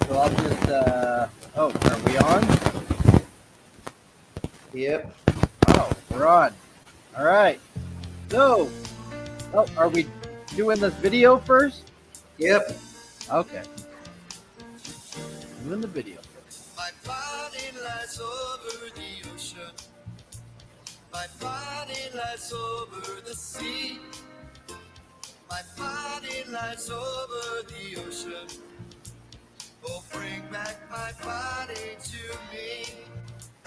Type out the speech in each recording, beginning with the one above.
So I'll just, oh, are we on? Yep. Oh, we're on. All right. So, oh, are we doing this video first? Yep. Okay. Doing the video first. My body lies over the ocean. My body lies over the sea. My body lies over the ocean. Oh, bring back my body to me.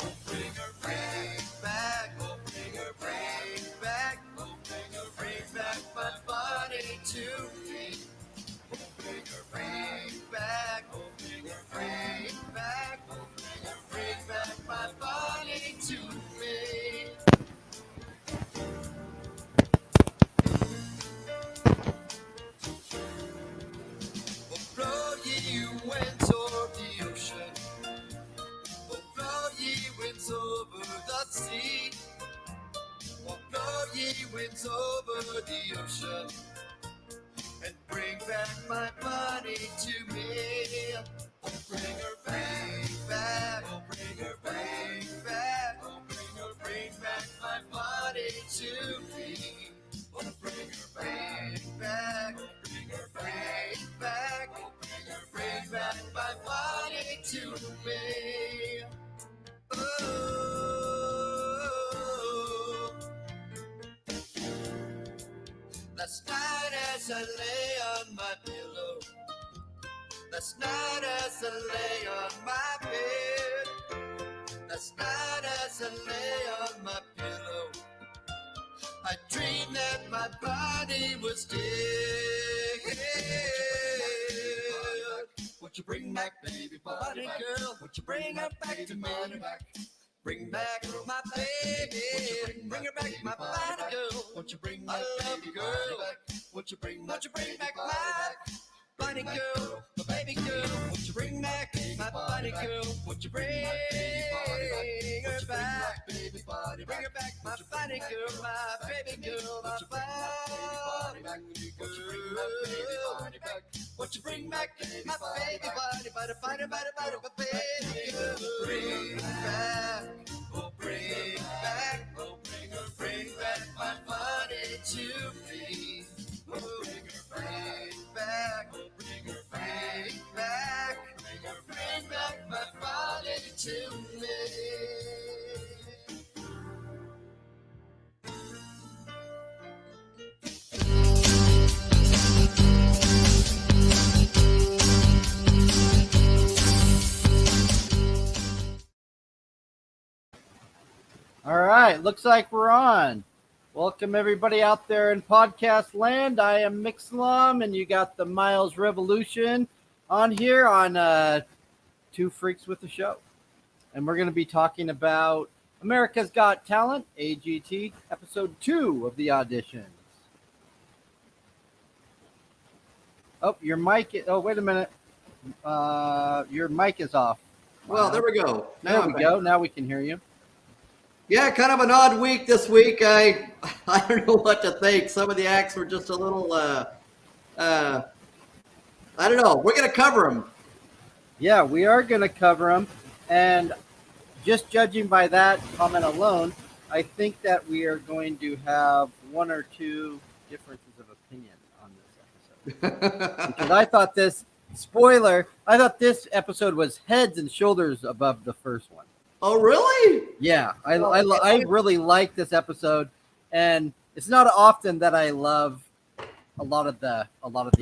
Oh, bring her, bring back. Oh, bring her, bring back. Oh, bring her, bring back my body to me. Oh, bring her, bring back. Oh, bring her, bring back. Oh, bring her, bring back my body to me. Oh, blow ye winds o'er the ocean. Oh, blow ye winds over the sea. Oh, blow ye winds over the ocean. And bring back my body to me. Oh, bring her back. Oh, bring her back. Oh, bring back my body to me. Oh, bring her back. Oh, bring her back. Oh, bring back my body to me. Oh. Last night as I lay on my pillow. Last night as I lay on my bed. Last night as I lay on my pillow. I dreamed that my body was dead. Won't you bring back baby body girl? Won't you bring her back to me? Bring back my baby. Bring her back my body girl. Won't you bring my baby girl back? Won't you bring back my body girl, my baby girl? Won't you bring back my body girl? Won't you bring her back? Bring her back my body girl, my baby girl, my body girl. Won't you bring back my baby body, body, baby girl? Bring back, oh bring back, oh bring back my body to me. Oh, bring back, oh bring back, bring back my body to me. All right. Looks like we're on. Welcome, everybody out there in podcast land. I am Mixlam, and you got the Miles Revolution on here on Two Freaks with the Show. And we're going to be talking about America's Got Talent, AGT, episode 2 of the auditions. Oh, your mic. Oh, wait a minute. Your mic is off. Well, there we go. There we go. Now we can hear you. Yeah, kind of an odd week this week. I don't know what to think. Some of the acts were just a little, I don't know. We're going to cover them. Yeah, we are going to cover them. And just judging by that comment alone, I think that we are going to have one or two differences of opinion on this episode. Because I thought this, spoiler, I thought this episode was heads and shoulders above the first one. Oh, really? Yeah, I really like this episode, and it's not often that I love a lot of the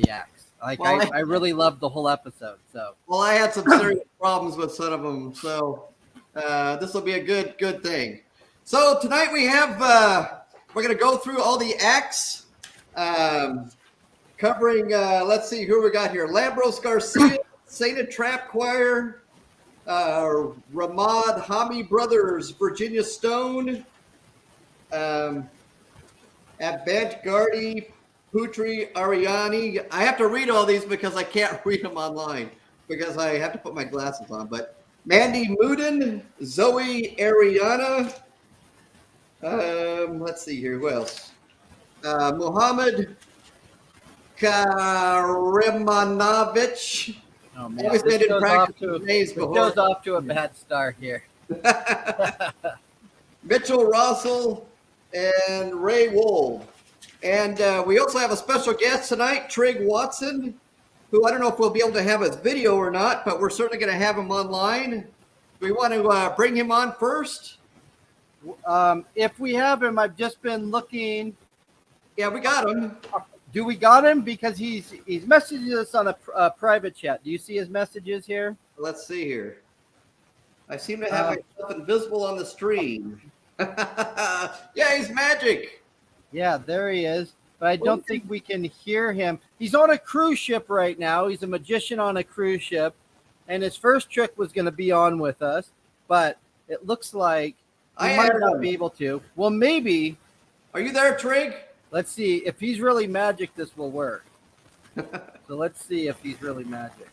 acts. Like I really love the whole episode. So well, I had some serious problems with some of them, so this will be a good thing. So tonight we have we're going to go through all the acts, covering. Let's see who we got here: Lambros, Garcia, Sainted Trap Choir. Ramadhami Brothers, Virginia Stone, Avantgardey, Putri, Ariani. I have to read all these because I can't read them online because I have to put my glasses on. But Mandy, Muden, Zoe Erianna. Let's see here. Who else? Muhamed, Kahrimanovic, Oh man, Obviously, I this didn't goes off practice to the names it before. goes off to a bad start here. Mitchell, Rossell, and Ray Wold. And we also have a special guest tonight, Trigg Watson, who I don't know if we'll be able to have his video or not, but we're certainly going to have him online. We want to bring him on first. If we have him, I've just been looking. Yeah, we got him. Do we got him? Because he's messaging us on a private chat. Do you see his messages here? Let's see here. I seem to have myself invisible on the stream. Yeah, he's magic. Yeah, there he is. But I don't think we can hear him. He's on a cruise ship right now. He's a magician on a cruise ship. And his first trick was going to be on with us. But it looks like he might not be able to. Well, maybe. Are you there, Trigg? Let's see. If he's really magic, this will work. So let's see if he's really magic.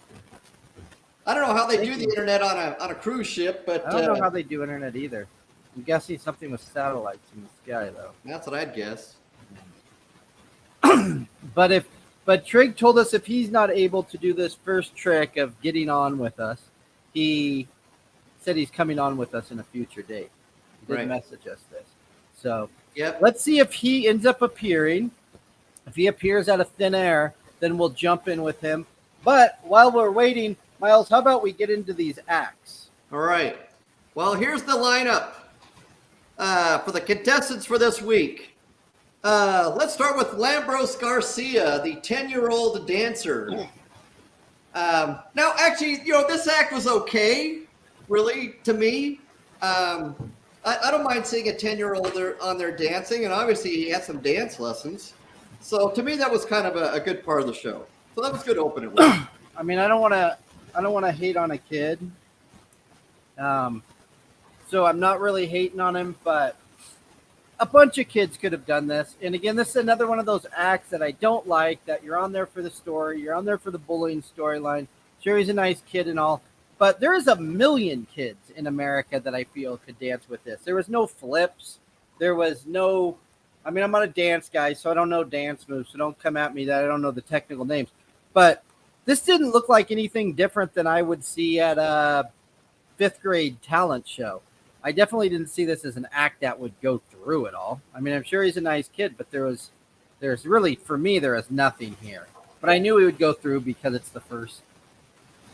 I don't know how they do the internet on a cruise ship, but I don't know how they do internet either. I'm guessing something with satellites in the sky, though. That's what I'd guess. But Trigg told us if he's not able to do this first trick of getting on with us, he said he's coming on with us in a future date. He did message us this. So let's see if he ends up appearing. If he appears out of thin air, then we'll jump in with him. But while we're waiting, Miles, how about we get into these acts? All right. Well, here's the lineup for the contestants for this week. Let's start with Lambros Garcia, the 10-year-old dancer. Now, actually, this act was okay, really, to me. I don't mind seeing a 10-year-old on there dancing, and obviously he had some dance lessons. So to me, that was kind of a good part of the show. So that was good opening. I mean, I don't want to hate on a kid. So I'm not really hating on him, but a bunch of kids could have done this. And again, this is another one of those acts that I don't like, that you're on there for the story. You're on there for the bullying storyline. Sure, he's a nice kid and all, but there is a million kids in America that I feel could dance with this. There was no flips. There was no, I mean, I'm not a dance guy, so I don't know dance moves. So don't come at me that I don't know the technical names. But this didn't look like anything different than I would see at a fifth grade talent show. I definitely didn't see this as an act that would go through it all. I mean, I'm sure he's a nice kid, but there's really, for me, there is nothing here. But I knew he would go through because it's the first.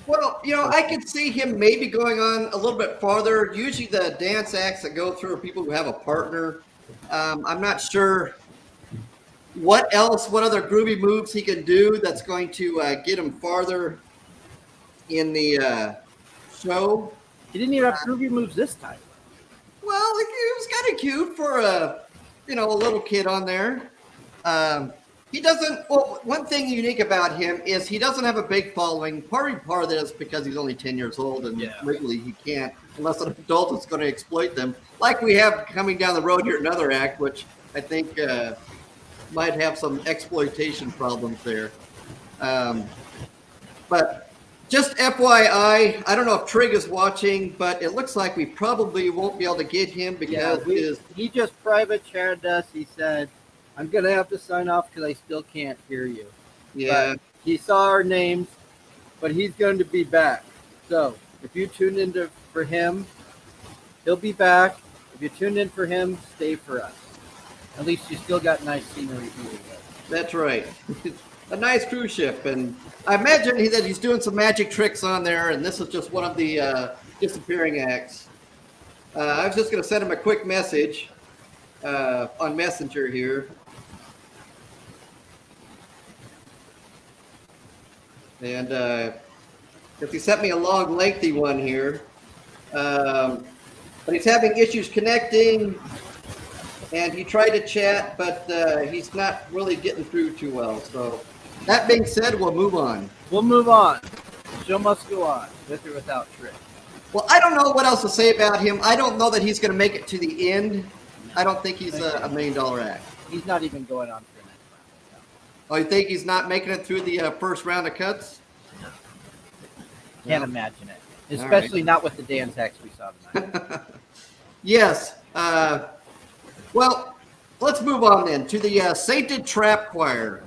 Well, I could see him maybe going on a little bit farther. Usually the dance acts that go through are people who have a partner. I'm not sure what other groovy moves he can do that's going to get him farther in the show. He didn't even have groovy moves this time. Well, it was kind of cute for a little kid on there. He doesn't. Well, one thing unique about him is he doesn't have a big following. Part of that is because he's only 10 years old, and legally he can't, unless an adult is going to exploit them, like we have coming down the road here. Another act, which I think might have some exploitation problems there. But just FYI, I don't know if Trigg is watching, but it looks like we probably won't be able to get him because he just private chatted us. He said, I'm going to have to sign off because I still can't hear you. Yeah. But he saw our names, but he's going to be back. So if you tuned in for him, he'll be back. If you tuned in for him, stay for us. At least you still got nice scenery here. That's right. A nice cruise ship. And I imagine that he's doing some magic tricks on there, and this is just one of the disappearing acts. I was just going to send him a quick message on Messenger here. And because he sent me a long, lengthy one here. But he's having issues connecting, and he tried to chat, but he's not really getting through too well. So that being said, we'll move on. We'll move on. The show must go on, with or without Trigg. Well, I don't know what else to say about him. I don't know that he's going to make it to the end. I don't think he's a $1 million act. He's not even going on for the next round. Oh, you think he's not making it through the first round of cuts? Can't imagine it. Especially not with the dance acts we saw tonight. Yes. Well, let's move on then to the Sainted Trap Choir.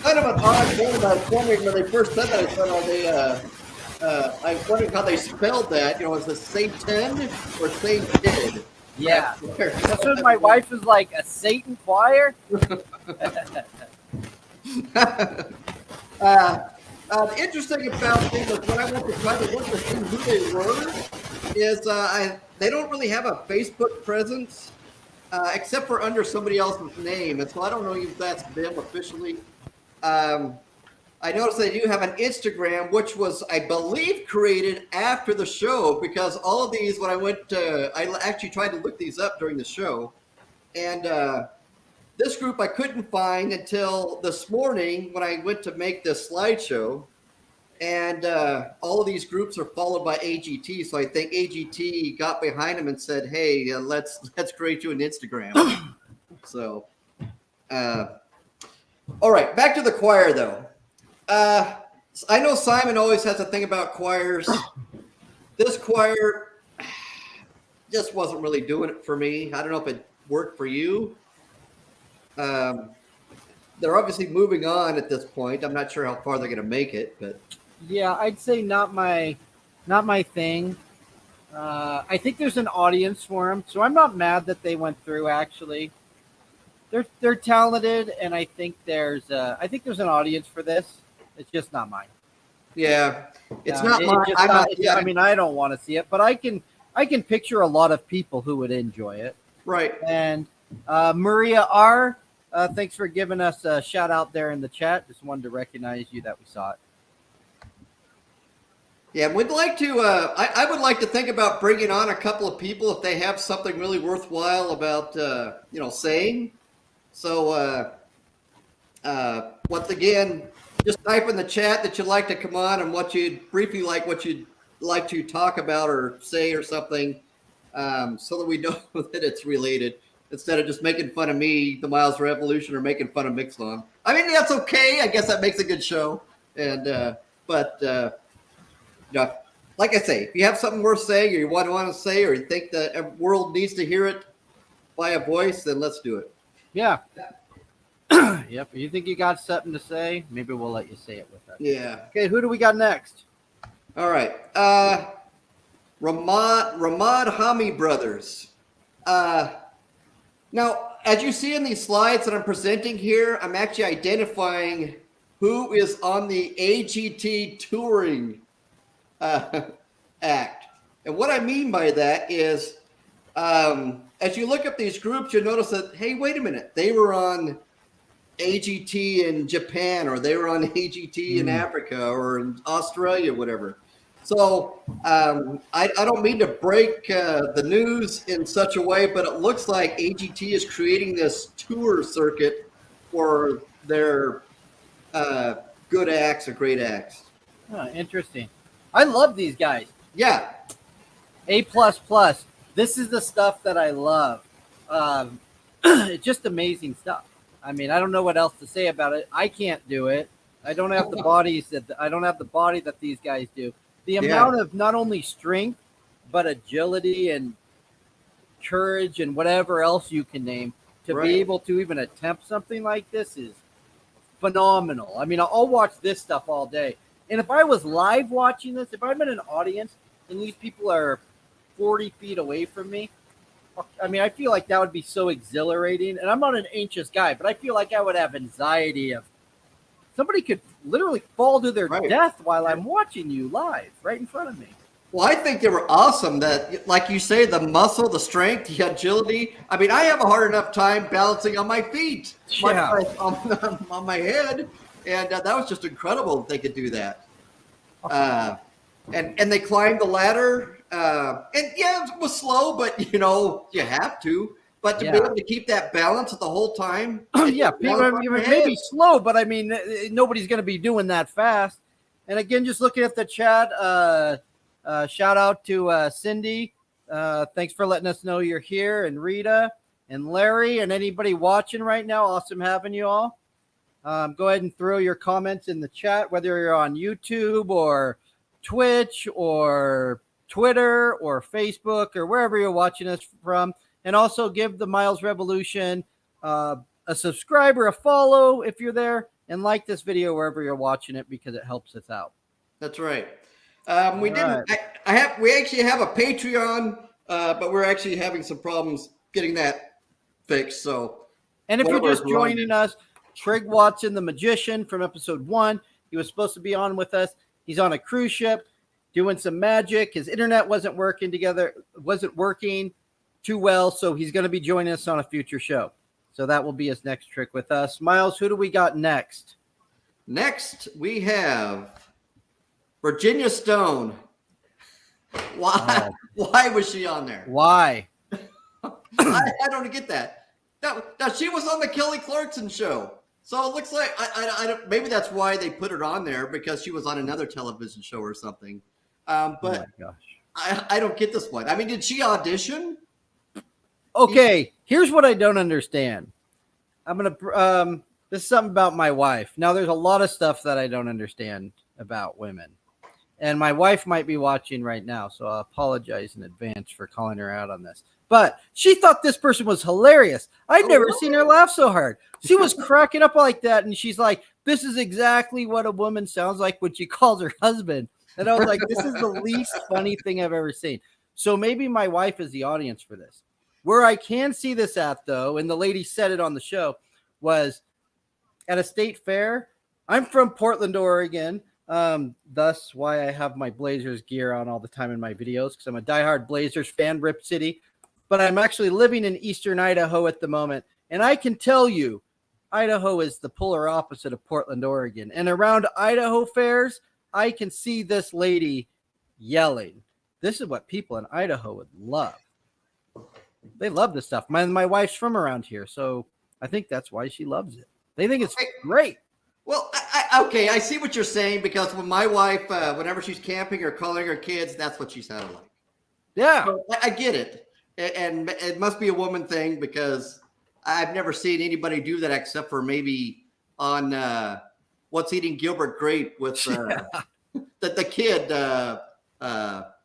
kind of an odd name. I was wondering when they first said that. I thought, I was wondering how they spelled that. You know, is it Satan or Saint? Yeah. That's what my wife is like, a Satan choir? The interesting about things is when I went to try to look to see who they were, is they don't really have a Facebook presence, except for under somebody else's name. And so I don't know if that's them officially. I noticed they do have an Instagram, which was, I believe, created after the show, because all of these, when I actually tried to look these up during the show. And this group I couldn't find until this morning when I went to make this slideshow. And all of these groups are followed by AGT. So I think AGT got behind them and said, hey, let's create you an Instagram. So, all right, back to the choir, though. I know Simon always has a thing about choirs. This choir just wasn't really doing it for me. I don't know if it worked for you. They're obviously moving on at this point. I'm not sure how far they're going to make it, but yeah, I'd say not my thing. I think there's an audience for them, so I'm not mad that they went through. Actually, they're talented, and I think there's an audience for this. It's just not mine. Yeah, it's not mine. I mean, I don't want to see it, but I can picture a lot of people who would enjoy it. Right. And Maria R., thanks for giving us a shout out there in the chat. Just wanted to recognize you that we saw it. Yeah, we'd like to. I would like to think about bringing on a couple of people if they have something really worthwhile about saying. So once again, just type in the chat that you'd like to come on and what you'd like to talk about or say or something, so that we know that it's related, instead of just making fun of me, the Miles Revolution, or making fun of Mixlon. I mean, that's okay. I guess that makes a good show. And but like I say, if you have something worth saying, or you want to say, or you think the world needs to hear it by a voice, then let's do it. Yeah. Yep. You think you got something to say? Maybe we'll let you say it with us. Yeah. Okay. Who do we got next? All right. Ramadhami brothers. Now, as you see in these slides that I'm presenting here, I'm actually identifying who is on the AGT touring act. And what I mean by that is, as you look up these groups, you'll notice that, hey, wait a minute, they were on AGT in Japan, or they were on AGT in Africa, or in Australia, whatever. So I don't mean to break the news in such a way, but it looks like AGT is creating this tour circuit for their good acts or great acts. Oh, interesting. I love these guys. Yeah. A++. This is the stuff that I love. It's just amazing stuff. I mean, I don't know what else to say about it. I can't do it. I don't have the body that these guys do. The amount of not only strength, but agility and courage and whatever else you can name to be able to even attempt something like this is phenomenal. I mean, I'll watch this stuff all day. And if I was live watching this, if I'm in an audience and these people are 40 feet away from me, I mean, I feel like that would be so exhilarating. And I'm not an anxious guy, but I feel like I would have anxiety of somebody could literally fall to their death while I'm watching you live right in front of me. Well, I think they were awesome. That, like you say, the muscle, the strength, the agility. I mean, I have a hard enough time balancing on my feet, on my head. And that was just incredible that they could do that. And they climbed the ladder. And yeah, it was slow, but you have to. But to be able to keep that balance the whole time. Maybe slow, but I mean, nobody's going to be doing that fast. And again, just looking at the chat, shout out to Cindy. Thanks for letting us know you're here. And Rita and Larry and anybody watching right now. Awesome having you all. Go ahead and throw your comments in the chat, whether you're on YouTube or Twitch or Twitter or Facebook or wherever you're watching us from. And also give the Miles Revolution a subscribe or a follow if you're there. and like this video wherever you're watching it because it helps us out. That's right. We didn't. We actually have a Patreon, but we're actually having some problems getting that fixed. So, and if you're just joining us, Trigg Watson, the magician from episode 1, he was supposed to be on with us. He's on a cruise ship doing some magic. His internet wasn't working too well, so he's going to be joining us on a future show. So that will be his next trick with us. Miles, who do we got next? Next, we have Virginia Stone. Why? Why was she on there? Why? I don't get that. Now she was on the Kelly Clarkson show, so it looks like I don't. Maybe that's why they put her on there, because she was on another television show or something. But oh my gosh, I don't get this one. I mean, did she audition? Okay, here's what I don't understand. This is something about my wife. Now, there's a lot of stuff that I don't understand about women. And my wife might be watching right now, so I apologize in advance for calling her out on this. But she thought this person was hilarious. I'd never seen her laugh so hard. She was cracking up like that, and she's like, this is exactly what a woman sounds like when she calls her husband. And I was like, this is the least funny thing I've ever seen. So maybe my wife is the audience for this. Where I can see this at, though, and the lady said it on the show, was at a state fair. I'm from Portland, Oregon. Thus why I have my Blazers gear on all the time in my videos, because I'm a diehard Blazers fan, Rip City. But I'm actually living in eastern Idaho at the moment. And I can tell you, Idaho is the polar opposite of Portland, Oregon. And around Idaho fairs, I can see this lady yelling. This is what people in Idaho would love. They love this stuff. My wife's from around here, so I think that's why she loves it. They think it's great. Well, okay, I see what you're saying, because when my wife, whenever she's camping or calling her kids, that's what she sounded like. Yeah. So I get it. And it must be a woman thing, because I've never seen anybody do that except for maybe on What's Eating Gilbert Grape with the kid.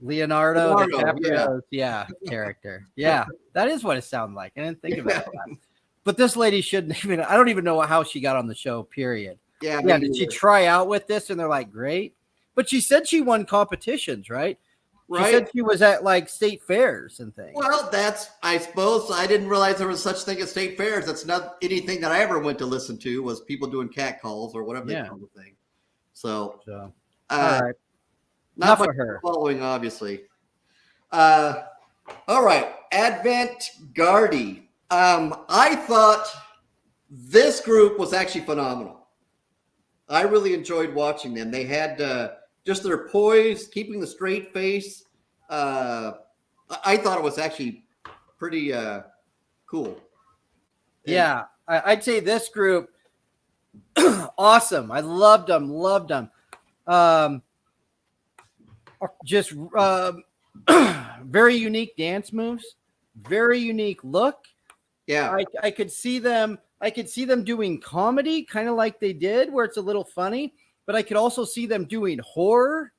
Leonardo DiCaprio's character. Yeah, that is what it sounded like. I didn't think about that. But this lady shouldn't even, I don't even know how she got on the show, period. Yeah, did she try out with this and they're like, great? But she said she won competitions, right? She said she was at like state fairs and things. Well, I suppose I didn't realize there was such thing as state fairs. That's not anything that I ever went to listen to, was people doing cat calls or whatever they call the thing. So all right. Not for her following, obviously. All right, Avantgardey. I thought this group was actually phenomenal. I really enjoyed watching them. They had just their poise, keeping the straight face. I thought it was actually pretty cool. Yeah, I'd say this group, awesome. I loved them. Just very unique dance moves, very unique look. Yeah, I could see them doing comedy, kind of like they did, where it's a little funny. But I could also see them doing horror.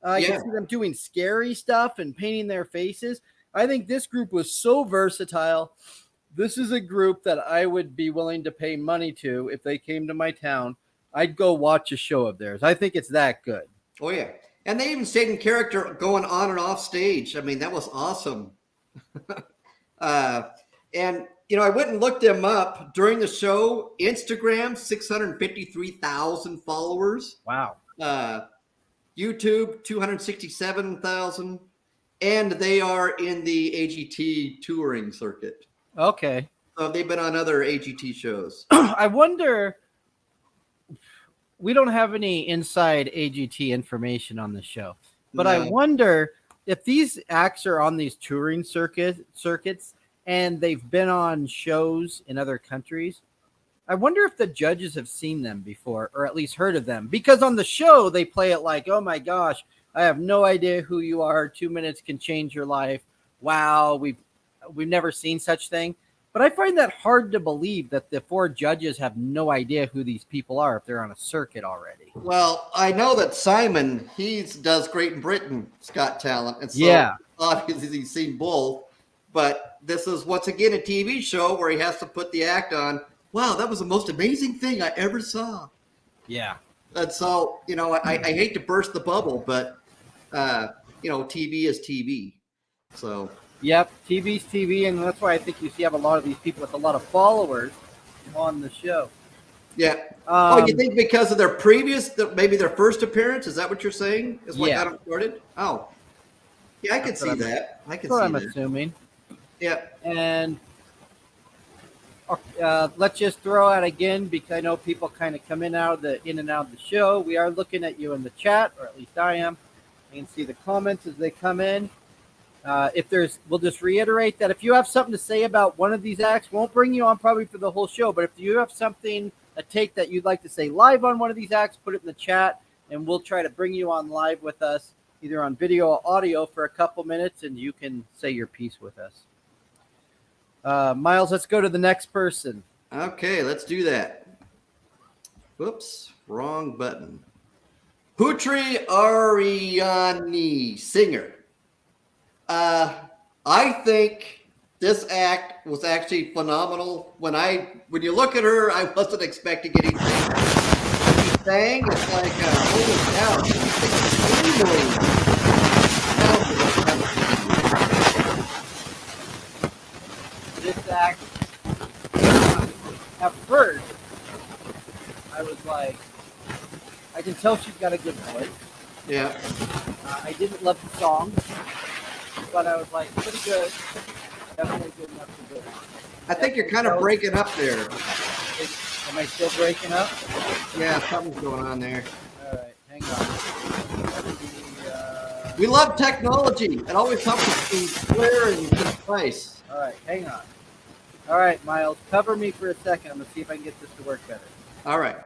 I could see them doing scary stuff and painting their faces. I think this group was so versatile. This is a group that I would be willing to pay money to if they came to my town. I'd go watch a show of theirs. I think it's that good. Oh, yeah. And they even stayed in character going on and off stage. I mean, that was awesome. And, I went and looked them up during the show. Instagram, 653,000 followers. Wow. YouTube, 267,000. And they are in the AGT touring circuit. Okay. So they've been on other AGT shows. I wonder... We don't have any inside AGT information on the show, but I wonder if these acts are on these touring circuits and they've been on shows in other countries. I wonder if the judges have seen them before, or at least heard of them, because on the show they play it like, oh my gosh, I have no idea who you are. 2 minutes can change your life. Wow. We've never seen such thing. But I find that hard to believe that the 4 judges have no idea who these people are if they're on a circuit already. Well, I know that Simon, he does Great Britain's Got Talent. And so obviously he's seen both. But this is, once again, a TV show where he has to put the act on. Wow, that was the most amazing thing I ever saw. Yeah. And so, I hate to burst the bubble, but, TV is TV. So, Yep, TV's TV, and that's why I think you have a lot of these people with a lot of followers on the show. yeah. You think because of their maybe their first appearance? Is that what you're saying? Is what got them started? Oh, yeah, I can see that. I can see that. I'm assuming. Yeah. And let's just throw out again, because I know people kind of come in and out of the show. We are looking at you in the chat, or at least I am. You can see the comments as they come in. We'll just reiterate that if you have something to say about one of these acts, won't bring you on probably for the whole show, but if you have a take that you'd like to say live on one of these acts, put it in the chat, and we'll try to bring you on live with us, either on video or audio, for a couple minutes, and you can say your piece with us. Miles, let's go to the next person. Okay, let's do that. Whoops, wrong button. Putri Ariani-Singer. I think this act was actually phenomenal. When you look at her, I wasn't expecting anything. When she sang, it's like, holy cow, This act, at first, I was like, I can tell she's got a good voice. Yeah. I didn't love the song, but I was like, pretty good. Definitely good enough to do. I think you're kind of breaking up there. Am I still breaking up? Yeah, something's going on there. All right, hang on. We love technology. It always helps us be clear and concise. All right, hang on. All right, Miles, cover me for a second. I'm going to see if I can get this to work better. All right.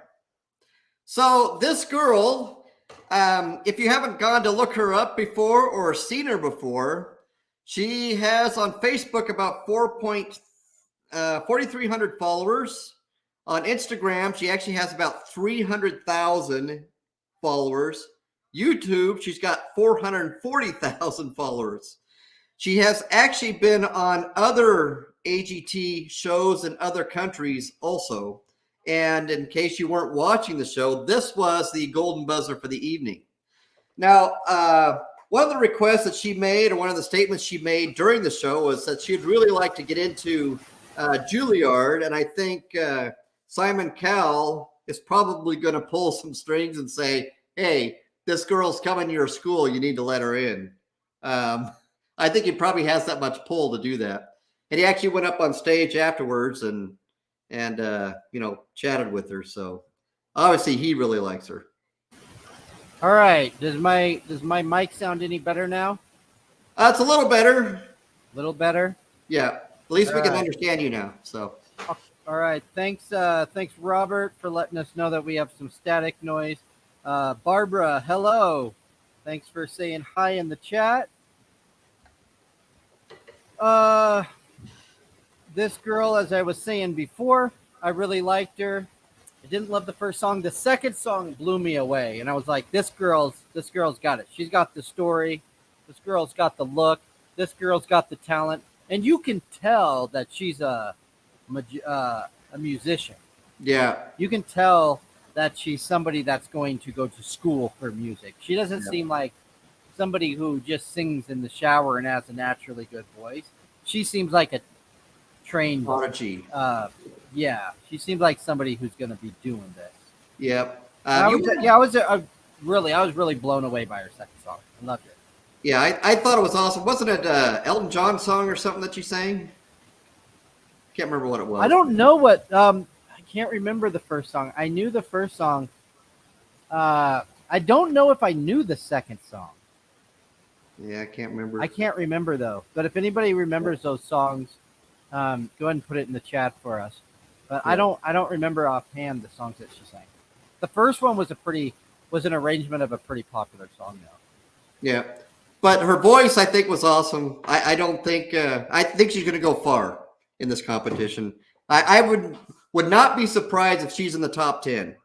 So this girl, if you haven't gone to look her up before or seen her before, she has on Facebook about 4,300 followers. On Instagram, she actually has about 300,000 followers. YouTube, she's got 440,000 followers. She has actually been on other AGT shows in other countries also. And in case you weren't watching the show, this was the golden buzzer for the evening. Now, one of the requests that she made, or one of the statements she made during the show, was that she'd really like to get into Juilliard. And I think Simon Cowell is probably going to pull some strings and say, hey, this girl's coming to your school. You need to let her in. I think he probably has that much pull to do that. And he actually went up on stage afterwards and chatted with her. So obviously he really likes her. All right. Does my mic sound any better now? It's a little better. A little better? Yeah. At least we can understand you now. So. All right. Thanks, Robert, for letting us know that we have some static noise. Barbara, hello. Thanks for saying hi in the chat. This girl, as I was saying before, I really liked her. I didn't love the first song. The second song blew me away, and I was like, this girl's got it. She's got the story. This girl's got the look. This girl's got the talent, and you can tell that she's a musician. Yeah. You can tell that she's somebody that's going to go to school for music. She doesn't seem like somebody who just sings in the shower and has a naturally good voice. She seems like a trained prodigy. She seems like somebody who's going to be doing this. Yep. I was really blown away by her second song. I loved it. Yeah, I thought it was awesome. Wasn't it Elton John song or something that you sang? Can't remember what it was. I don't know what. I can't remember the first song. I knew the first song. I don't know if I knew the second song. Yeah, I can't remember. I can't remember though. But if anybody remembers those songs, go ahead and put it in the chat for us. But I don't remember offhand the songs that she sang. The first one was an arrangement of a pretty popular song though. Yeah. But her voice, I think, was awesome. I think she's going to go far in this competition. I would not be surprised if she's in the top 10.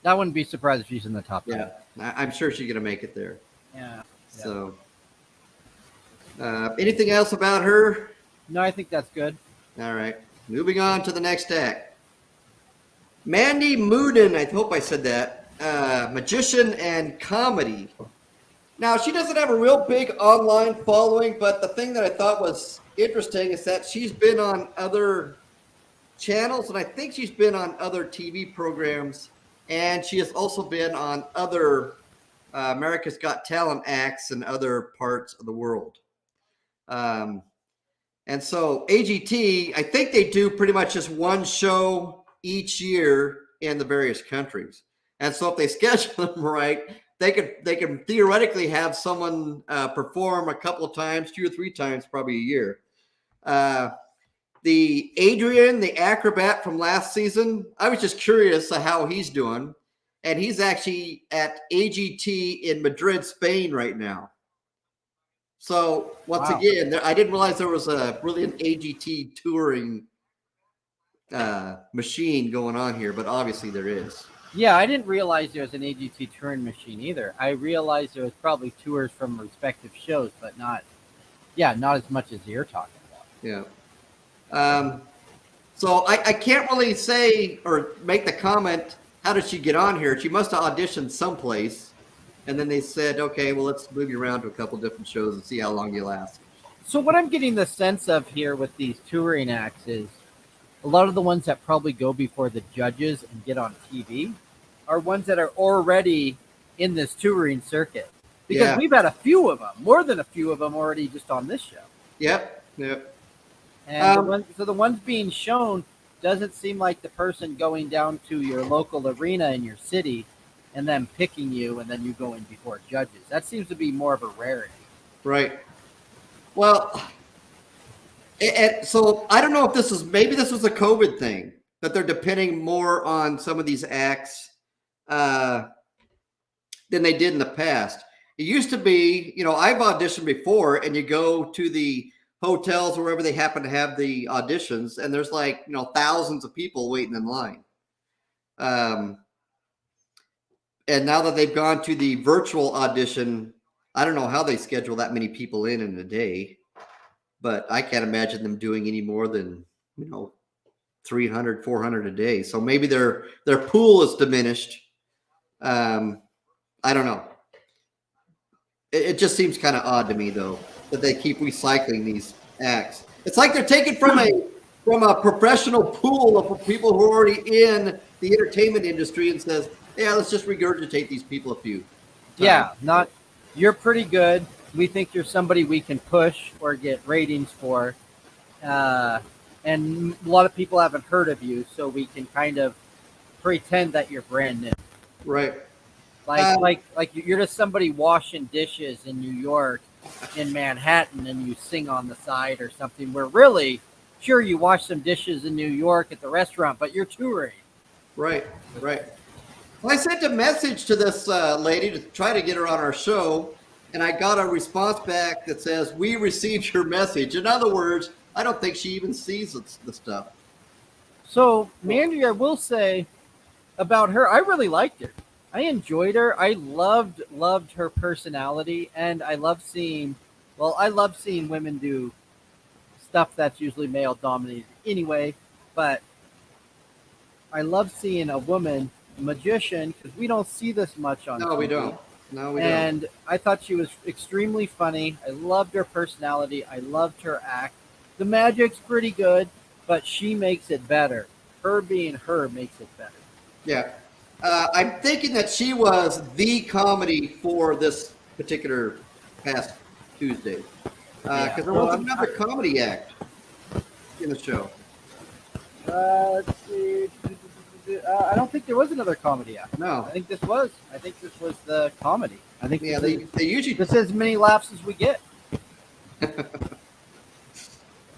I wouldn't be surprised if she's in the top 10. Yeah, I'm sure she's going to make it there. Yeah. So, anything else about her? No, I think that's good. All right. Moving on to the next act. Mandy Muden, I hope I said that, magician and comedy. Now, she doesn't have a real big online following, but the thing that I thought was interesting is that she's been on other channels, and I think she's been on other TV programs, and she has also been on other America's Got Talent acts in other parts of the world. And so AGT, I think they do pretty much just one show each year in the various countries. And so if they schedule them right, they can theoretically have someone perform a couple of times, 2 or 3 times, probably a year. The Adrian, the acrobat from last season, I was just curious how he's doing. And he's actually at AGT in Madrid, Spain right now. So once again, I didn't realize there was really an AGT touring machine going on here, but obviously there is. Yeah, I didn't realize there was an AGT touring machine either. I realized there was probably tours from respective shows, but not as much as you're talking about. Yeah. So I can't really say or make the comment, how did she get on here? She must have auditioned someplace, and then they said, okay, well, let's move you around to a couple different shows and see how long you last. So what I'm getting the sense of here with these touring acts is a lot of the ones that probably go before the judges and get on TV are ones that are already in this touring circuit. Because we've had a few of them, more than a few of them already just on this show. Yep. And the ones being shown doesn't seem like the person going down to your local arena in your city and then picking you and then you going before judges. That seems to be more of a rarity. Right. Well, so I don't know if maybe this was a COVID thing, that they're depending more on some of these acts than they did in the past. It used to be, I've auditioned before, and you go to the hotels or wherever they happen to have the auditions, and there's thousands of people waiting in line. And now that they've gone to the virtual audition, I don't know how they schedule that many people in a day, but I can't imagine them doing any more than 300, 400 a day. So maybe their pool is diminished. I don't know. It just seems kind of odd to me, though, that they keep recycling these acts. It's like they're taken from a professional pool of people who are already in the entertainment industry and says, yeah, let's just regurgitate these people a few times. You're pretty good. We think you're somebody we can push or get ratings for. And a lot of people haven't heard of you, so we can kind of pretend that you're brand new. Right. Like you're just somebody washing dishes in New York, in Manhattan, and you sing on the side or something, where really, sure, you wash some dishes in New York at the restaurant, but you're touring. Right. Well, I sent a message to this lady to try to get her on our show, and I got a response back that says, we received your message. In other words, I don't think she even sees the stuff. So, Mandy, I will say about her, I really liked her. I enjoyed her. I loved her personality, and I love seeing women do stuff that's usually male dominated anyway, but I love seeing a woman magician because we don't see this much on TV. We don't. And I thought she was extremely funny. I loved her personality. I loved her act. The magic's pretty good, but she makes it better. Her being her makes it better. Yeah. I'm thinking that she was the comedy for this particular past Tuesday. Because there was another comedy act in the show. Let's see. I don't think there was another comedy act. No. I think this was the comedy. I think they usually this is as many laughs as we get.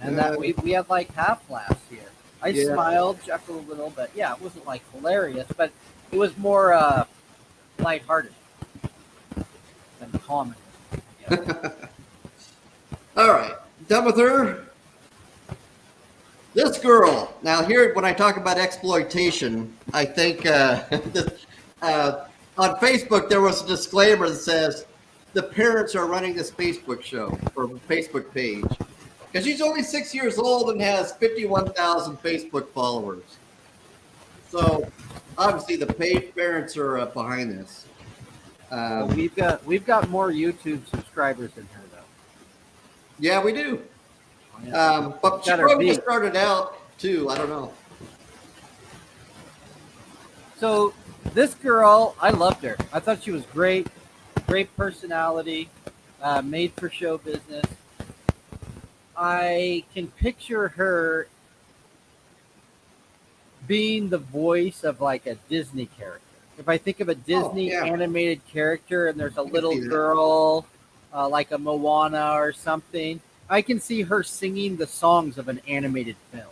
And that we had like half laughs here. I smiled, chuckled a little, but it wasn't like hilarious, but it was more lighthearted than comedy. All right, done with her. This girl. Now here, when I talk about exploitation, I think on Facebook there was a disclaimer that says the parents are running this Facebook show or Facebook page. Because she's only 6 years old and has 51,000 Facebook followers. So obviously the paid parents are behind this. Well, we've got more YouTube subscribers than her though. Yeah, we do. Yeah. But she Got her probably beat. just started out too. I don't know. So this girl, I loved her. I thought she was great, great personality, made for show business. I can picture her being the voice of like a Disney character. If I think of a Disney yeah. animated character and there's a can little see that. girl, like a Moana or something, I can see her singing the songs of an animated film.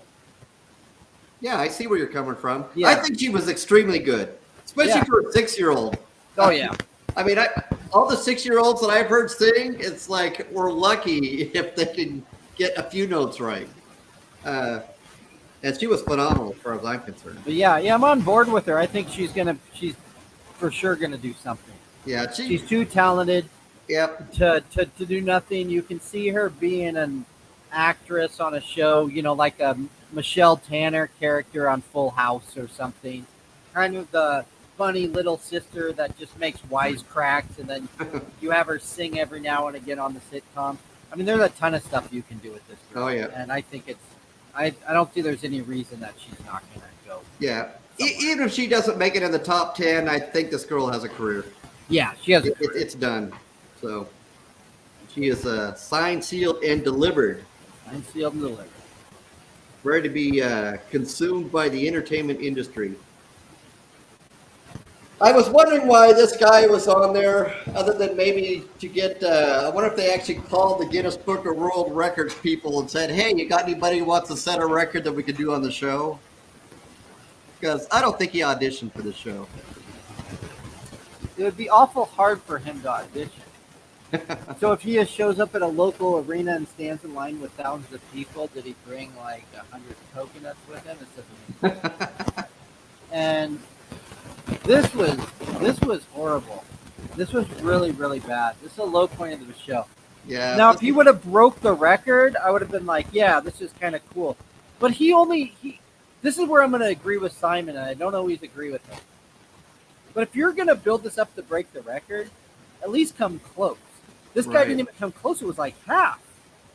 Yeah, I see where you're coming from. Yeah. I think she was extremely good, especially Yeah. for a 6-year-old. Oh yeah. I mean, all the 6-year-olds that I've heard sing, it's like we're lucky if they can get a few notes right. And she was phenomenal as far as I'm concerned. But yeah, I'm on board with her. I think she's for sure gonna do something. Yeah, She's too talented Yep. to do nothing. You can see her being an actress on a show, like a Michelle Tanner character on Full House or something. Kind of the funny little sister that just makes wisecracks, and then you have her sing every now and again on the sitcom. I mean, there's a ton of stuff you can do with this girl. Oh, yeah. And I think I don't see there's any reason that she's not going to go. Yeah. Even if she doesn't make it in the top 10, I think this girl has a career. Yeah, she has a career. It's done. So she is signed, sealed, and delivered. Signed, sealed, and delivered. Ready to be consumed by the entertainment industry. I was wondering why this guy was on there, other than maybe to get. I wonder if they actually called the Guinness Book of World Records people and said, "Hey, you got anybody who wants to set a record that we could do on the show?" Because I don't think he auditioned for the show. It would be awful hard for him to audition. So if he just shows up at a local arena and stands in line with thousands of people, did he bring like 100 coconuts with him? And this was horrible. This was really, really bad. This is a low point of the show. Yeah. Now, if he would have broke the record, I would have been like, yeah, this is kind of cool. But this is where I'm going to agree with Simon, and I don't always agree with him. But if you're going to build this up to break the record, at least come close. This guy didn't even come close. It was like half.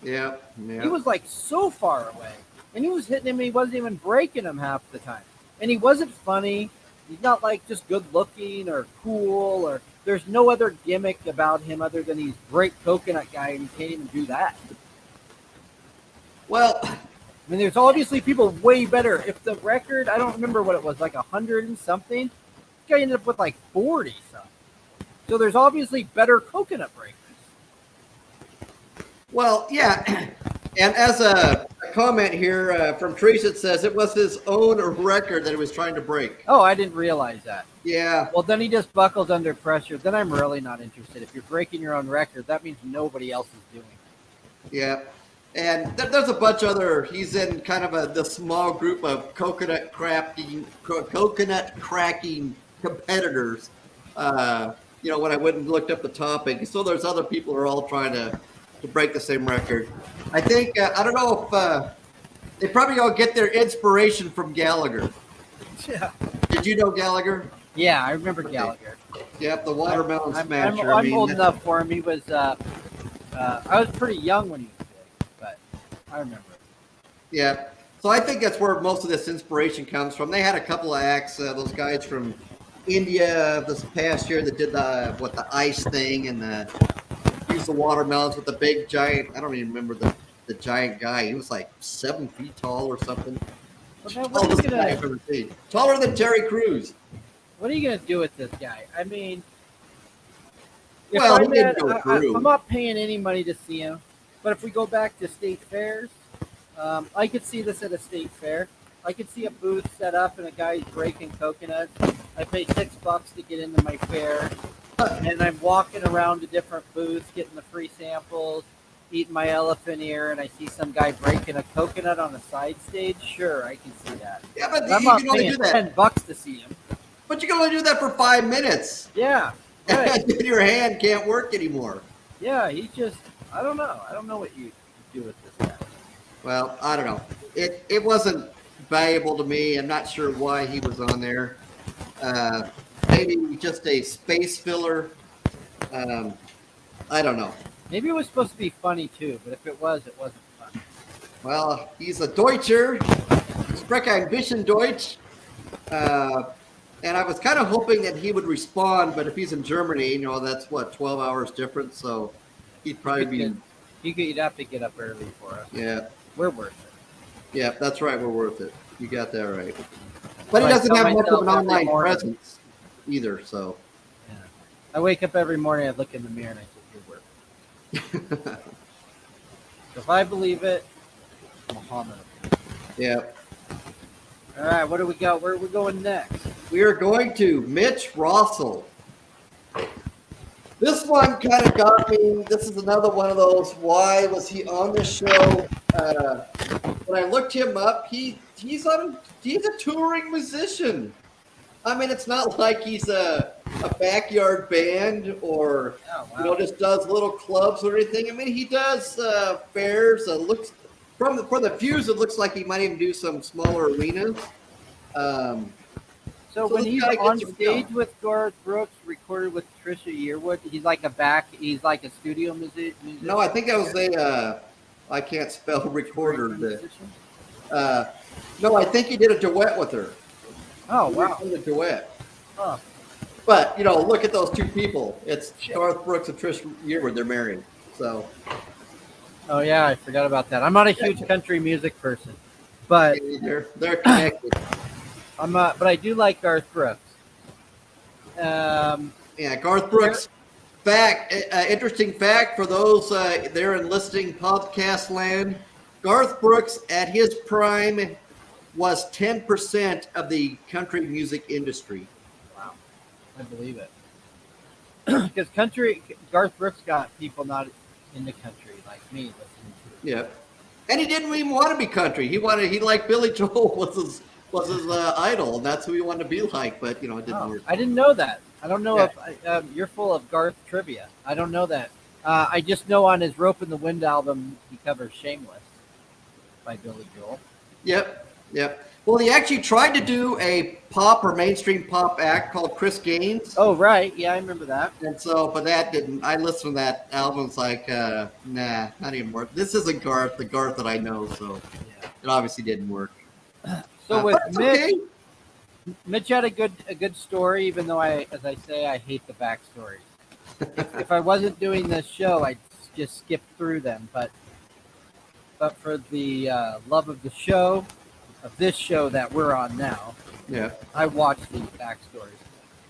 Yeah. He was like so far away. And he was hitting him, and he wasn't even breaking him half the time. And he wasn't funny. He's not like just good looking or cool, or there's no other gimmick about him other than he's a great coconut guy, and he can't even do that. Well, I mean, there's obviously people way better. If the record, I don't remember what it was, like 100 and something, this guy ended up with like 40 something. So there's obviously better coconut breakers. Well, yeah. And as a comment here from Teresa, it says it was his own record that he was trying to break. Oh, I didn't realize that. Yeah. Well, then he just buckles under pressure. Then I'm really not interested. If you're breaking your own record, that means nobody else is doing it. Yeah. And there's a bunch of other, he's in kind of the small group of coconut cracking competitors. When I went and looked up the topic. So there's other people who are all trying to break the same record. I think, I don't know if they probably all get their inspiration from Gallagher. Yeah. Did you know Gallagher? Yeah, I remember Gallagher. Yep, the watermelon smasher. I'm old enough for him. He was, I was pretty young when he was big, but I remember it. Yeah. So I think that's where most of this inspiration comes from. They had a couple of acts, those guys from India this past year that did the ice thing and used the watermelons with the big giant. I don't even remember the giant guy. He was like 7 feet tall or something. Tallest guy I've ever seen. Taller than Terry Crews. What are you gonna do with this guy? I mean, I'm not paying any money to see him. But if we go back to state fairs, I could see this at a state fair. I could see a booth set up and a guy's breaking coconuts. I pay $6 to get into my fair, and I'm walking around to different booths, getting the free samples, eating my elephant ear, and I see some guy breaking a coconut on a side stage. Sure, I can see that. Yeah, but I'm you not can only paying do that. $10 to see him. But you can only do that for 5 minutes. Yeah, right. And your hand can't work anymore. Yeah, he just, I don't know. I don't know what you do with this guy. Well, I don't know. It wasn't valuable to me. I'm not sure why he was on there. Maybe just a space filler. I don't know. Maybe it was supposed to be funny too, but if it was, it wasn't funny. Well, he's a Deutscher. Ich spreche ein bisschen Deutsch. And I was kind of hoping that he would respond, but if he's in Germany, that's what, 12 hours difference, so he'd probably be... You'd have to get up early for us. Yeah. We're worth it. Yeah, that's right, we're worth it. You got that right. But he doesn't have much of an online presence either, so... Yeah. I wake up every morning, I look in the mirror, and I say, you're worth it. So if I believe it, Muhamed. Yeah. All right, what do we got? Where are we going next? We are going to Mitch Rossell. This one kind of got me. This is another one of those, why was he on this show? When I looked him up, he's a touring musician. I mean, it's not like he's a backyard band or just does little clubs or anything. I mean, he does fairs. Looks from the views, it looks like he might even do some smaller arenas. So when he's on stage with Garth Brooks, recorded with Trisha Yearwood, he's like a studio musician. No, I think that was I can't spell recorder. No, I think he did a duet with her. Oh, wow. A duet. Huh. But, look at those two people. It's Garth Brooks and Trisha Yearwood. They're married. So. Oh, yeah, I forgot about that. I'm not a huge country music person, but they're connected. But I do like Garth Brooks. Garth Brooks. Interesting fact for those there in listening podcast land. Garth Brooks at his prime was 10% of the country music industry. Wow, I believe it. Because Garth Brooks got people not in the country like me listening to it. Yeah, and he didn't even want to be country. He liked Billy Joel was his idol, and that's who he wanted to be like. But it didn't work. I didn't know that. I don't know if you're full of Garth trivia. I don't know that. I just know on his Rope in the Wind album he covers "Shameless" by Billy Joel. Yep. Well, he actually tried to do a pop or mainstream pop act called Chris Gaines. Oh, right. Yeah, I remember that. And so, but that didn't. I listened to that album. It's like, nah, not even work. This isn't the Garth that I know. So it obviously didn't work. So with Mitch, Mitch had a good story, even though as I say, I hate the backstories. if I wasn't doing this show, I'd just skip through them. But for the love of the show, of this show that we're on now, I watched these backstories.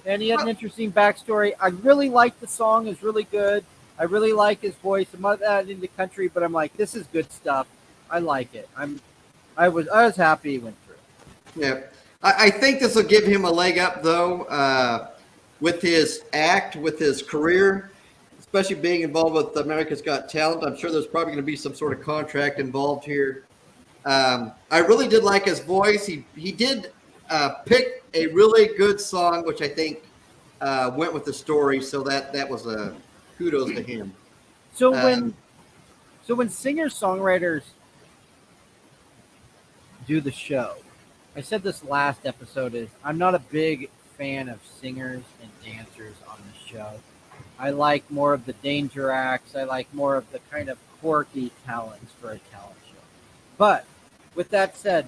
And he had an interesting backstory. I really like the song; it's really good. I really like his voice. I'm not that into country, but I'm like, this is good stuff. I like it. I was happy he went through. Yeah, I think this will give him a leg up though, with his act, with his career, especially being involved with America's Got Talent. I'm sure there's probably going to be some sort of contract involved here. I really did like his voice. He did pick a really good song, which I think went with the story. So that was a kudos to him. So when singer-songwriters do the show, I said this last episode, is I'm not a big fan of singers and dancers on the show. I like more of the danger acts. I like more of the kind of quirky talents for a talent show. But with that said,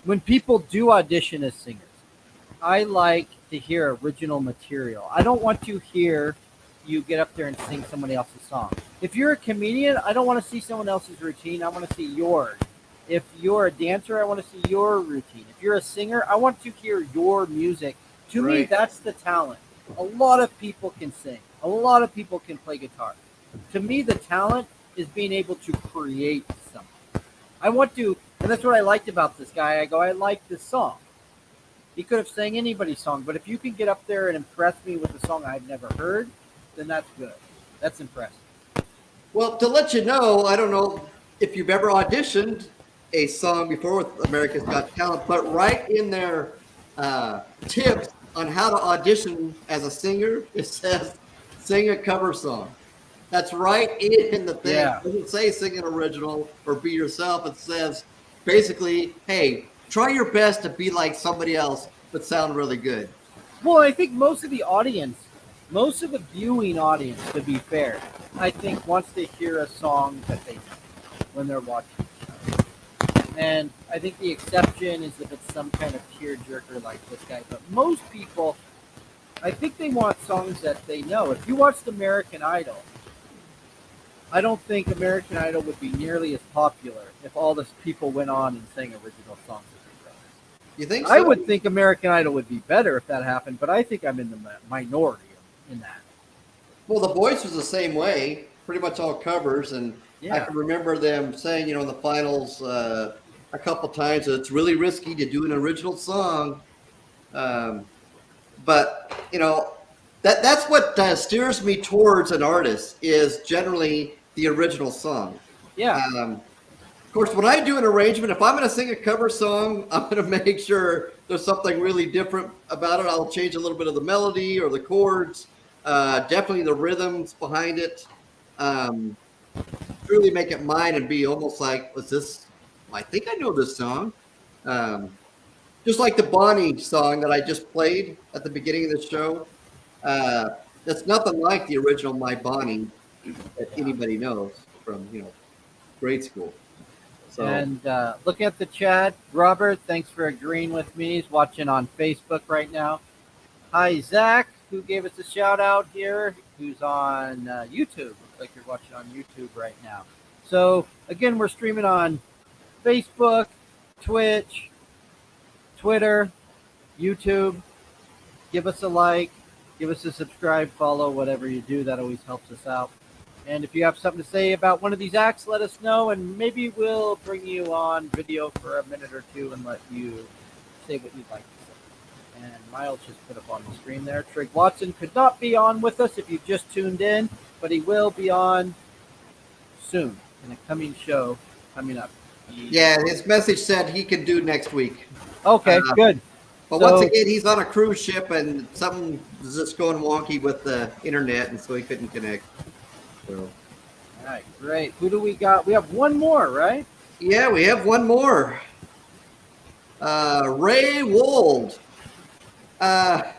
when people do audition as singers, I like to hear original material. I don't want to hear you get up there and sing somebody else's song. If you're a comedian, I don't want to see someone else's routine. I want to see yours. If you're a dancer, I want to see your routine. If you're a singer, I want to hear your music. To me, that's the talent. A lot of people can sing. A lot of people can play guitar. To me, the talent is being able to create something. I want to, and that's what I liked about this guy. I like this song. He could have sang anybody's song, but if you can get up there and impress me with a song I've never heard, then that's good. That's impressive. Well, to let you know, I don't know if you've ever auditioned a song before with America's Got Talent, but right in their tips on how to audition as a singer, it says sing a cover song. That's right in the thing. It doesn't say sing an original or be yourself. It says basically, hey, try your best to be like somebody else, but sound really good. Well, I think most of the viewing audience, to be fair, I think wants to hear a song that they know when they're watching the show. And I think the exception is if it's some kind of tearjerker like this guy. But most people, I think they want songs that they know. If you watched American Idol, I don't think American Idol would be nearly as popular if all these people went on and sang original songs. You think so? I would think American Idol would be better if that happened, but I think I'm in the minority in that. Well, The Voice was the same way, pretty much all covers, and Yeah. I can remember them saying, in the finals a couple times, it's really risky to do an original song. But that's what steers me towards an artist is generally the original song. Yeah. Of course, when I do an arrangement, if I'm going to sing a cover song, I'm going to make sure there's something really different about it. I'll change a little bit of the melody or the chords, definitely the rhythms behind it. Truly make it mine and be almost like, I think I know this song. Just like the Bonnie song that I just played at the beginning of the show. It's nothing like the original My Bonnie that anybody knows from, grade school. So. And looking at the chat, Robert, thanks for agreeing with me. He's watching on Facebook right now. Hi, Zach, who gave us a shout out here, who's on YouTube. Looks like you're watching on YouTube right now. So, again, we're streaming on Facebook, Twitch, Twitter, YouTube. Give us a like, give us a subscribe, follow, whatever you do. That always helps us out. And if you have something to say about one of these acts, let us know, and maybe we'll bring you on video for a minute or two and let you say what you'd like to say. And Miles just put up on the screen there. Trigg Watson could not be on with us if you just tuned in, but he will be on soon in a coming show coming up. Yeah, his message said he could do next week. Okay, good. But once again, he's on a cruise ship, and something is just going wonky with the internet, and so he couldn't connect. So. All right, great. Who do we got? We have one more, right? Yeah, we have one more. Ray Wold. I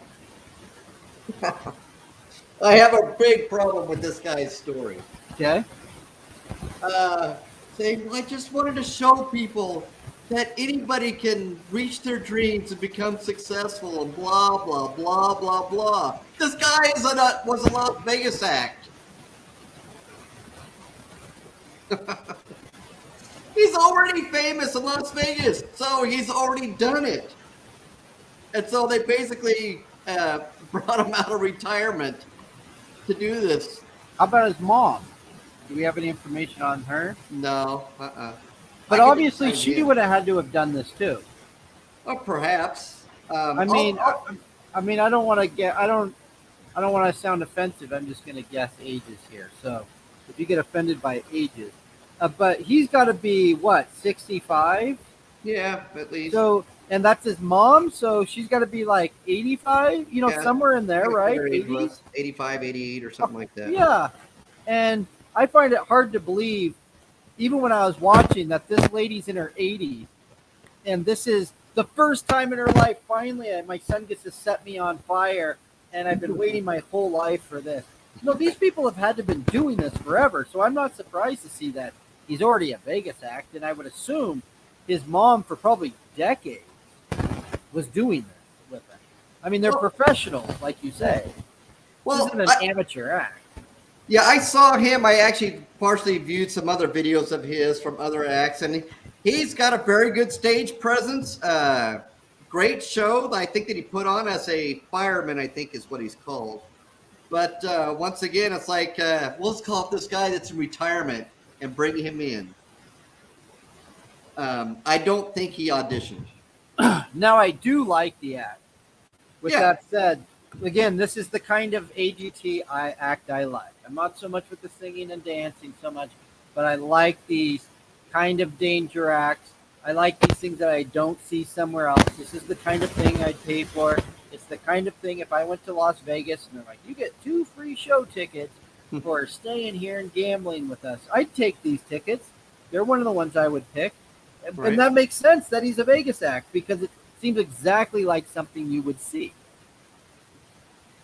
have a big problem with this guy's story. Okay. Saying, I just wanted to show people that anybody can reach their dreams and become successful and blah, blah, blah, blah, blah. This guy was a Las Vegas act. He's already famous in Las Vegas, so he's already done it. And so they basically brought him out of retirement to do this. How about his mom? Do we have any information on her? No. But obviously, she would have had to have done this too. Oh, perhaps. I mean, I don't want to get. I don't want to sound offensive. I'm just going to guess ages here. So, if you get offended by ages, but he's got to be what, 65? Yeah, at least. So, and that's his mom. So she's got to be like 85. Somewhere in there, right? 80s, 85, 88, or something like that. Yeah, and I find it hard to believe, even when I was watching, that this lady's in her 80s, and this is the first time in her life. Finally, my son gets to set me on fire, and I've been waiting my whole life for this. These people have had to have been doing this forever, so I'm not surprised to see that he's already a Vegas act, and I would assume his mom, for probably decades, was doing this with him. I mean, they're professionals, like you say. Well, this isn't an amateur act. Yeah, I saw him. I actually partially viewed some other videos of his from other acts, and he's got a very good stage presence. Great show, I think, that he put on as a fireman, I think is what he's called. But once again, it's like, let's call up this guy that's in retirement and bring him in. I don't think he auditioned. Now, I do like the act. With that said, again, this is the kind of AGT act I like. I'm not so much with the singing and dancing so much, but I like these kind of danger acts. I like these things that I don't see somewhere else. This is the kind of thing I'd pay for. It's the kind of thing, if I went to Las Vegas and they're like, you get 2 free show tickets for staying here and gambling with us, I'd take these tickets. They're one of the ones I would pick. Right. And that makes sense that he's a Vegas act because it seems exactly like something you would see.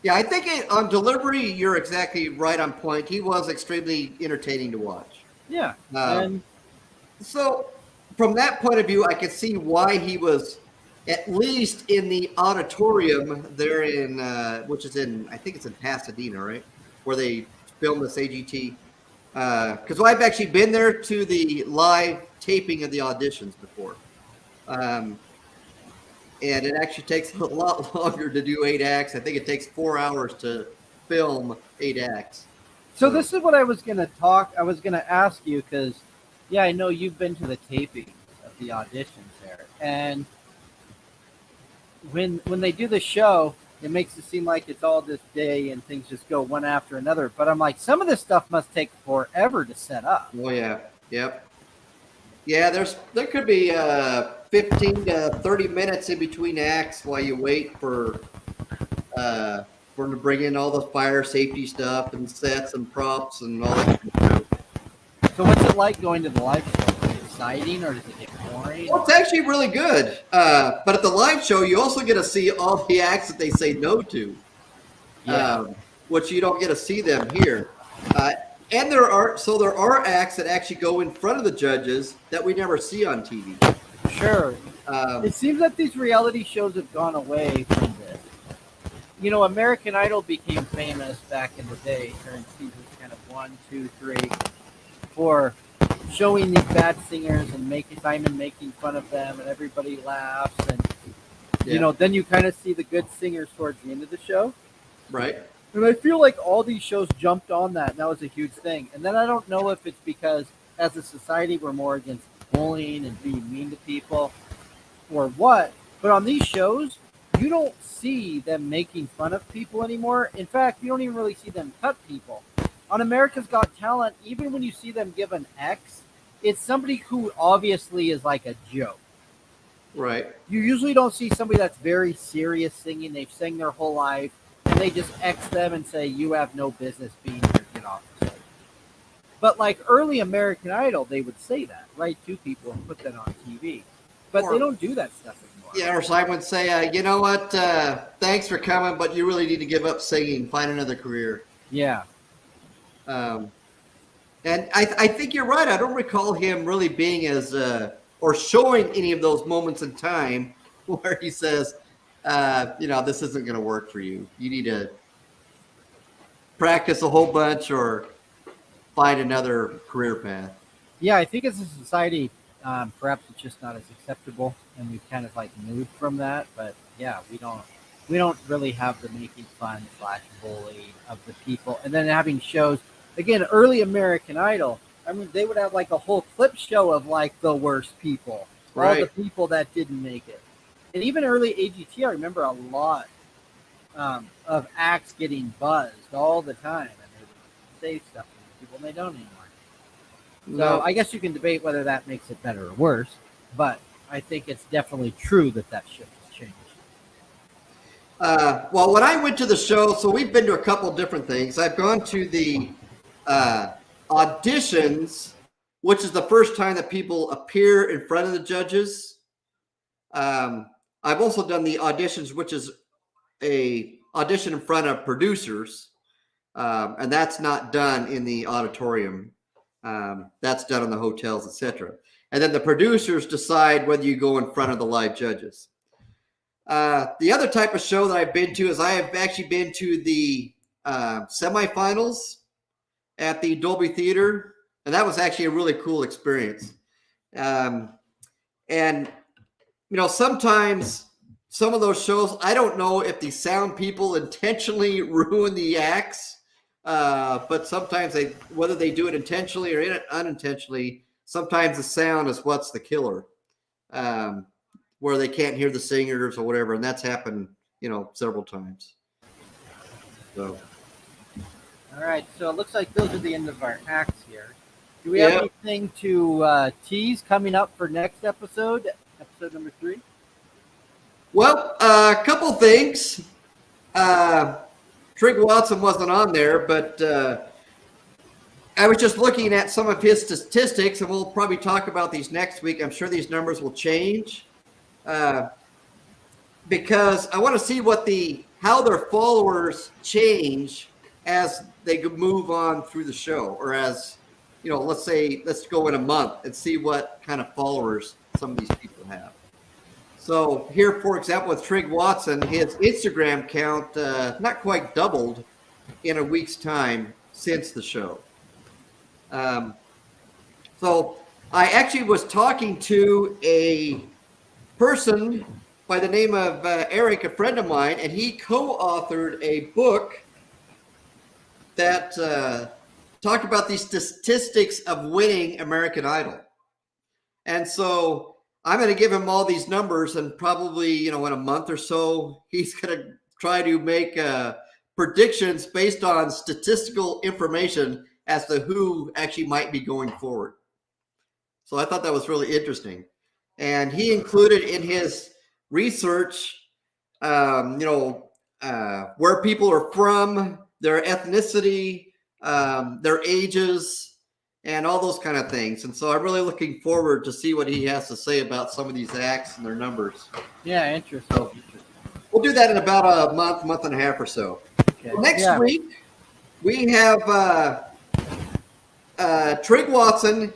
Yeah, I think on delivery, you're exactly right on point. He was extremely entertaining to watch. Yeah. Um, And So, from that point of view, I can see why he was at least in the auditorium there in, which is in, I think it's in Pasadena, right? Where they filmed this AGT. Because I've actually been there to the live taping of the auditions before. And it actually takes a lot longer to do 8 acts. I think it takes 4 hours to film 8 acts. so this is what I was going to ask you because, yeah, I know you've been to the taping of the auditions there. And when they do the show, it makes it seem like it's all this day and things just go one after another. But I'm like, some of this stuff must take forever to set up. Oh yeah, yep, yeah. There could be 15 to 30 minutes in between acts while you wait for them to bring in all the fire safety stuff and sets and props and all that. So what's it like going to the live show? Is it exciting or does it get boring? Well, it's actually really good. But at the live show, you also get to see all the acts that they say no to, which you don't get to see them here. And there are acts that actually go in front of the judges that we never see on TV. Sure. It seems that these reality shows have gone away from this. You know, American Idol became famous back in the day during seasons kind of 1, 2, 3, for showing these bad singers and Simon making fun of them, and everybody laughs, and you know, then you kind of see the good singers towards the end of the show. Right. And I feel like all these shows jumped on that, and that was a huge thing. And then I don't know if it's because as a society we're more against bullying and being mean to people or what, but on these shows, you don't see them making fun of people anymore. In fact, you don't even really see them cut people. On America's Got Talent, even when you see them give an X, it's somebody who obviously is like a joke. Right. You usually don't see somebody that's very serious singing. They've sang their whole life, and they just X them and say, you have no business being here, get off the stage. But like early American Idol, they would say that, right, to people and put that on TV. But they don't do that stuff anymore. Yeah, or Simon would say, you know what, thanks for coming, but you really need to give up singing, find another career. Yeah. And I think you're right. I don't recall him really being as or showing any of those moments in time where he says, this isn't going to work for you. You need to practice a whole bunch or find another career path. Yeah, I think as a society, perhaps it's just not as acceptable, and we've kind of like moved from that. But yeah, we don't really have the making fun / bully of the people, and then having shows. Again, early American Idol, I mean, they would have like a whole clip show of like the worst people, all the people that didn't make it. And even early AGT, I remember a lot of acts getting buzzed all the time, and they would say stuff to people, and they don't anymore. So I guess you can debate whether that makes it better or worse, but I think it's definitely true that shift has changed. Well, when I went to the show, so we've been to a couple different things. I've gone to the auditions, which is the first time that people appear in front of the judges. I've also done the auditions, which is a audition in front of producers, and that's not done in the auditorium. That's done in the hotels, etc. And then the producers decide whether you go in front of the live judges. The other type of show that I've been to is I have actually been to the semifinals at the Dolby Theater, and that was actually a really cool experience. And sometimes some of those shows, I don't know if the sound people intentionally ruin the acts, but sometimes whether they do it intentionally or unintentionally, sometimes the sound is what's the killer, where they can't hear the singers or whatever, and that's happened, several times. So. All right, so it looks like those are the end of our acts here. Do we have anything to tease coming up for next episode number 3? Well, a couple things. Trigg Watson wasn't on there, but I was just looking at some of his statistics, and we'll probably talk about these next week. I'm sure these numbers will change because I want to see how their followers change as they move on through the show, or as let's go in a month and see what kind of followers some of these people have. So here, for example, with Trigg Watson, his Instagram count not quite doubled in a week's time since the show. So I actually was talking to a person by the name of Eric, a friend of mine, and he co-authored a book that talked about the statistics of winning American Idol. And so I'm going to give him all these numbers, and probably, in a month or so, he's going to try to make predictions based on statistical information as to who actually might be going forward. So I thought that was really interesting. And he included in his research, where people are from, their ethnicity, their ages, and all those kind of things. And so I'm really looking forward to see what he has to say about some of these acts and their numbers. Yeah, interesting. So we'll do that in about a month and a half or so. Okay. Next week, we have Trigg Watson,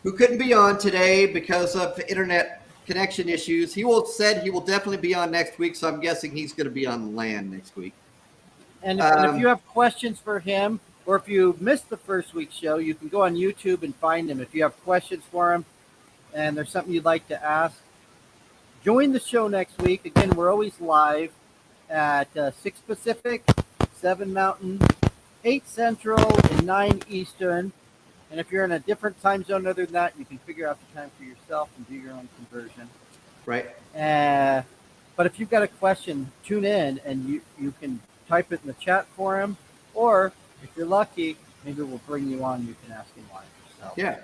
who couldn't be on today because of internet connection issues. He said he will definitely be on next week, so I'm guessing he's going to be on land next week. And if you have questions for him, or if you missed the first week's show, you can go on YouTube and find him. If you have questions for him and there's something you'd like to ask, join the show next week. Again, we're always live at 6 Pacific, 7 Mountain, 8 Central, and 9 Eastern. And if you're in a different time zone other than that, you can figure out the time for yourself and do your own conversion. Right. But if you've got a question, tune in and you can type it in the chat for him. Or if you're lucky, maybe we'll bring you on. You can ask him live yourself. Yeah.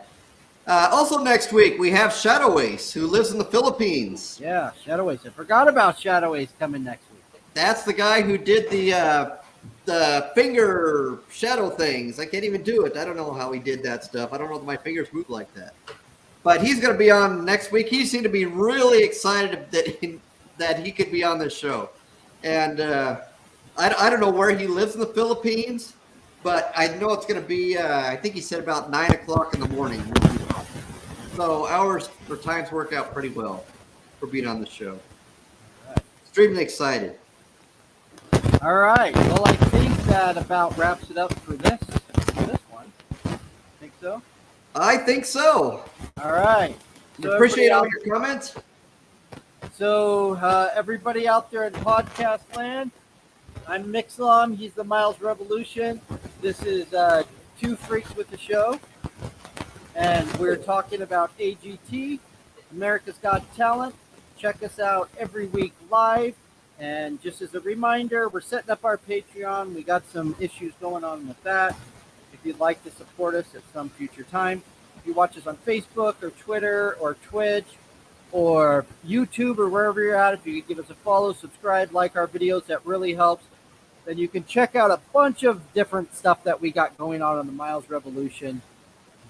Also next week, we have Shadow Ace, who lives in the Philippines. Yeah, Shadow Ace. I forgot about Shadow Ace coming next week. That's the guy who did the finger shadow things. I can't even do it. I don't know how he did that stuff. I don't know if my fingers move like that. But he's going to be on next week. He seemed to be really excited that he could be on this show. And I don't know where he lives in the Philippines, but I know it's going to be, I think he said about 9 o'clock in the morning. So hours or times work out pretty well for being on the show. Extremely excited. All right. Well, I think that about wraps it up for this one. Think so? I think so. All right. So appreciate all your comments. So everybody out there in podcast land, I'm Mixlom. He's the Miles Revolution. This is Two Freaks with the Show. And we're talking about AGT, America's Got Talent. Check us out every week live. And just as a reminder, we're setting up our Patreon. We got some issues going on with that. If you'd like to support us at some future time, if you watch us on Facebook or Twitter or Twitch or YouTube or wherever you're at, if you could give us a follow, subscribe, like our videos, that really helps. Then you can check out a bunch of different stuff that we got going on the Miles Revolution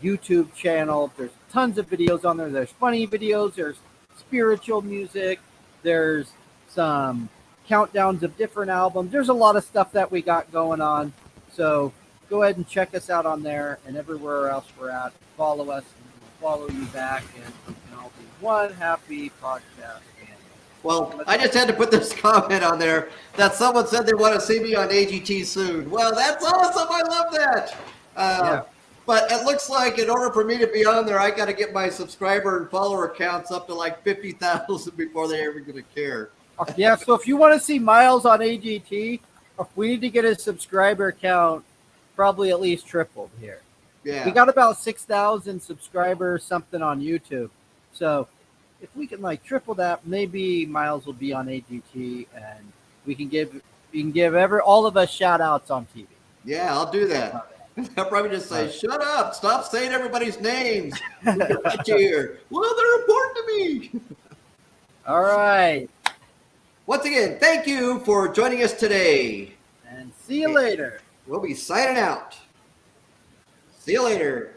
YouTube channel. There's tons of videos on there. There's funny videos. There's spiritual music. There's some countdowns of different albums. There's a lot of stuff that we got going on. So go ahead and check us out on there and everywhere else we're at. Follow us and we'll follow you back, and we can all be one happy podcast. Well, I just had to put this comment on there that someone said they want to see me on AGT soon. Well, that's awesome. I love that. But it looks like in order for me to be on there, I got to get my subscriber and follower counts up to like 50,000 before they're ever going to care. Yeah, so if you want to see Miles on AGT, we need to get his subscriber count probably at least tripled here. Yeah. We got about 6,000 subscribers, something on YouTube. So if we can like triple that, maybe Miles will be on AGT and we can give all of us shout outs on TV. Yeah, I'll do that. I'll probably just say, shut up, stop saying everybody's names. Right here. Well, they're important to me. All right. Once again, thank you for joining us today. And see you later. We'll be signing out. See you later.